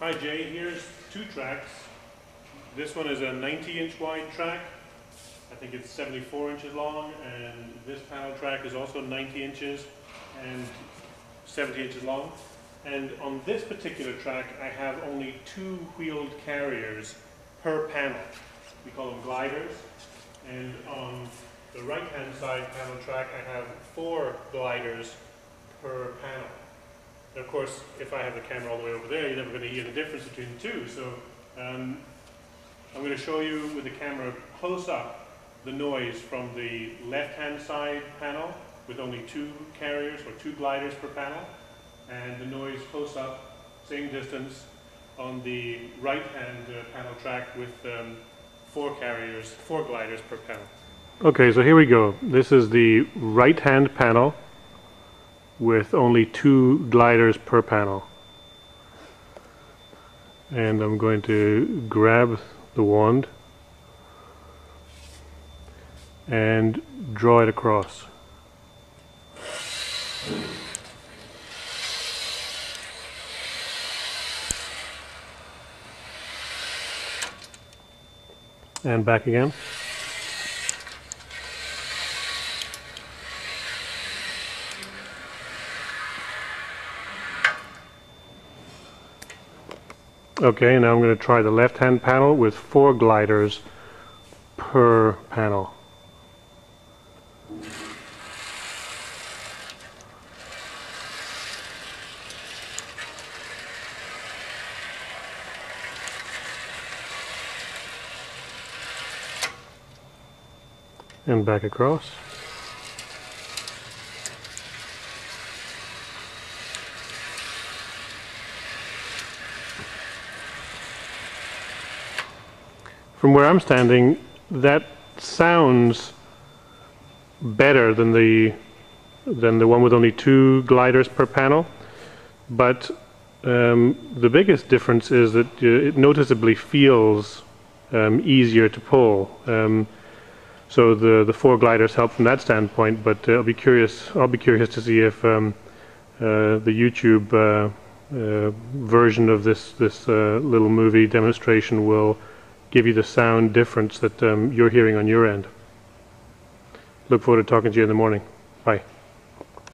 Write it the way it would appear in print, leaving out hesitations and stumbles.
Hi Jay, here's two tracks. This one is a 90-inch wide track. I think it's 74 inches long, and this panel track is also 90 inches and 70 inches long. And on this particular track, I have only two wheeled carriers per panel. We call them gliders. And on the right-hand side panel track, I have four gliders per panel. And of course, if I have the camera all the way over there, you're never going to hear the difference between the two. So I'm going to show you with the camera close up the noise from the left-hand side panel with only two carriers or two gliders per panel, and the noise close up, same distance, on the right-hand panel track with four gliders per panel. Okay, so here we go. This is the right-hand panel with only two gliders per panel. And I'm going to grab the wand and draw it across. And back again. Okay, now I'm going to try the left-hand panel with four gliders per panel. And back across. From where I'm standing, that sounds better than the one with only two gliders per panel, but the biggest difference is that it noticeably feels easier to pull. So the four gliders help from that standpoint, but I'll be curious to see if the YouTube version of this little movie demonstration will give you the sound difference that you're hearing on your end. Look forward to talking to you in the morning. Bye.